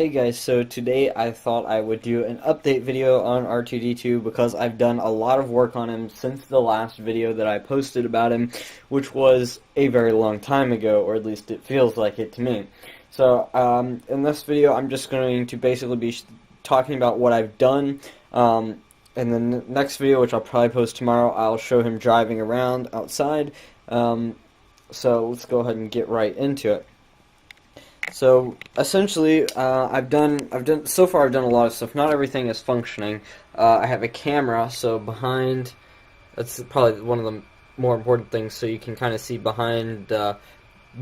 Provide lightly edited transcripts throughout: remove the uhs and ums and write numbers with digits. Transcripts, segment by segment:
Hey guys, so today I thought I would do an update video on R2D2 because I've done a lot of work on him since the last video that I posted about him, which was a very long time ago, or at least it feels like it to me. So in this video I'm just going to basically be talking about what I've done, and then the next video, which I'll probably post tomorrow, I'll show him driving around outside. So let's go ahead and get right into it. So essentially, I've done so far. I've done a lot of stuff. Not everything is functioning. I have a camera, so behind. That's probably one of the more important things. So you can kind of see behind the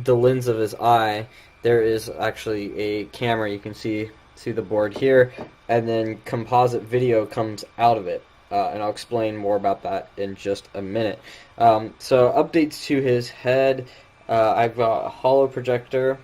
lens of his eye. There is actually a camera. You can see the board here, and then composite video comes out of it. And I'll explain more about that in just a minute. So updates to his head. I've got a hollow projector,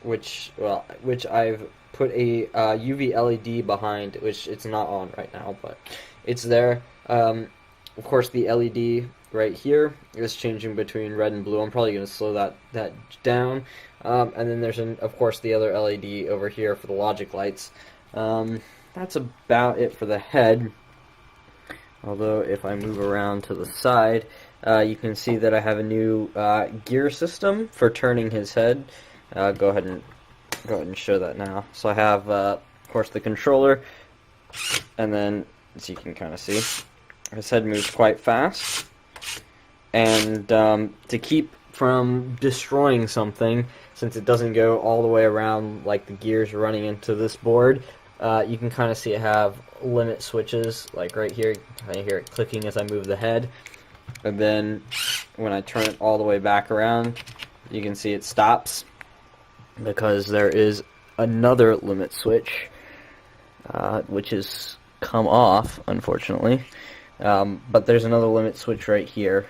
which I've put a UV LED behind, which it's not on right now, but it's there. Of course, the LED right here is changing between red and blue. I'm probably going to slow that down. And then there's, of course, the other LED over here for the logic lights. That's about it for the head. Although, if I move around to the side, you can see that I have a new gear system for turning his head. Go ahead and show that now. So I have, of course, the controller, and then, as you can kind of see, his head moves quite fast. And to keep from destroying something, since it doesn't go all the way around like the gears running into this board, you can kind of see I have limit switches, like right here. I hear it clicking as I move the head, and then when I turn it all the way back around, you can see it stops, because there is another limit switch, which has come off, unfortunately. But there's another limit switch right here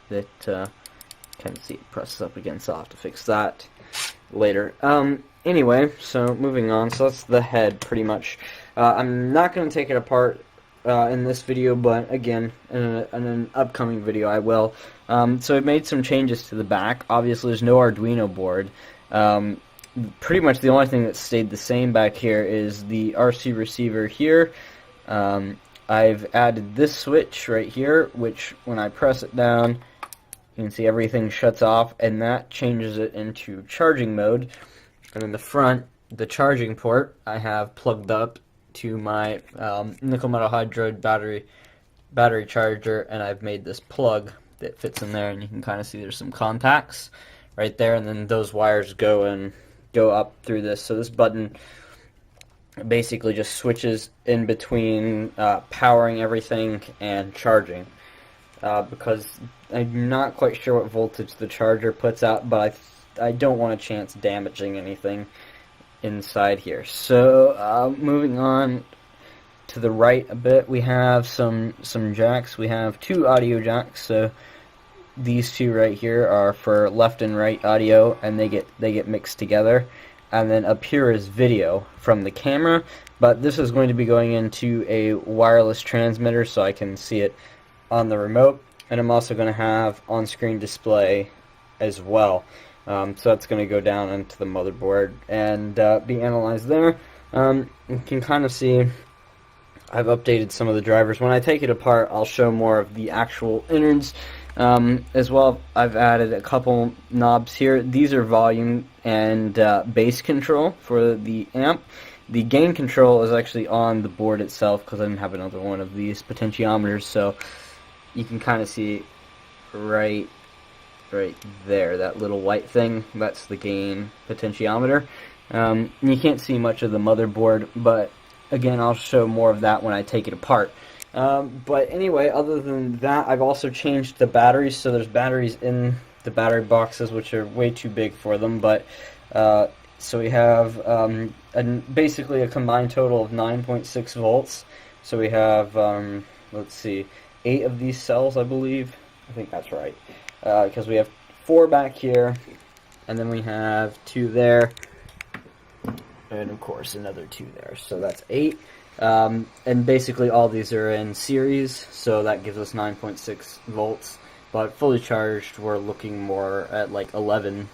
that kind of see it presses up against. So I'll have to fix that later. Anyway, so moving on. So that's the head, pretty much. I'm not going to take it apart in this video, but again, in an upcoming video I will. So I made some changes to the back. Obviously, there's no Arduino board. Pretty much the only thing that stayed the same back here is the RC receiver here. I've added this switch right here, which when I press it down, you can see everything shuts off, and that changes it into charging mode. And in the front, the charging port I have plugged up to my nickel metal hydride battery charger, and I've made this plug that fits in there, and you can kind of see there's some contacts right there, and then those wires go up through this. So this button basically just switches in between powering everything and charging, because I'm not quite sure what voltage the charger puts out, but I don't want a chance damaging anything inside here. So moving on to the right a bit, we have some jacks. We have two audio jacks. So these two right here are for left and right audio, and they get mixed together. And then up here is video from the camera, but this is going to be going into a wireless transmitter so I can see it on the remote. And I'm also going to have on-screen display as well. So that's going to go down into the motherboard and be analyzed there. You can kind of see I've updated some of the drivers. When I take it apart, I'll show more of the actual innards. As well, I've added a couple knobs here. These are volume and bass control for the amp. The gain control is actually on the board itself, because I didn't have another one of these potentiometers. So you can kind of see right there, that little white thing. That's the gain potentiometer. You can't see much of the motherboard, but again, I'll show more of that when I take it apart. But anyway, other than that, I've also changed the batteries. So there's batteries in the battery boxes, which are way too big for them. But so we have basically a combined total of 9.6 volts. So we have, let's see, 8 of these cells, I believe. I think that's right. Because we have 4 back here, and then we have 2 there, and of course another 2 there. So that's 8. And basically all these are in series, so that gives us 9.6 volts, but fully charged we're looking more at like 11.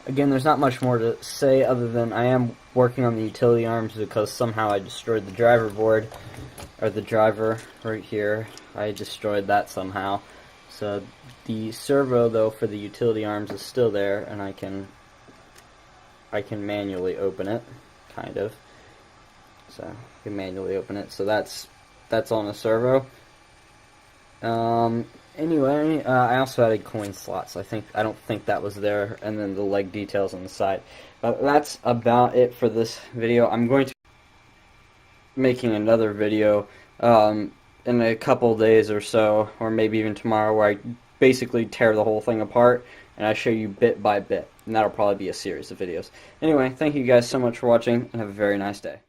Again, there's not much more to say other than I am working on the utility arms because somehow I destroyed the driver board, or the driver right here. I destroyed that somehow. So the servo, though, for the utility arms is still there, and I can manually open it, kind of. So I can manually open it. So that's on the servo. Anyway, I also added coin slots. I don't think that was there, and then the leg details on the side. But that's about it for this video. I'm going to be making another video in a couple days or so, or maybe even tomorrow, where I basically tear the whole thing apart and I show you bit by bit. And that'll probably be a series of videos. Anyway, thank you guys so much for watching, and have a very nice day.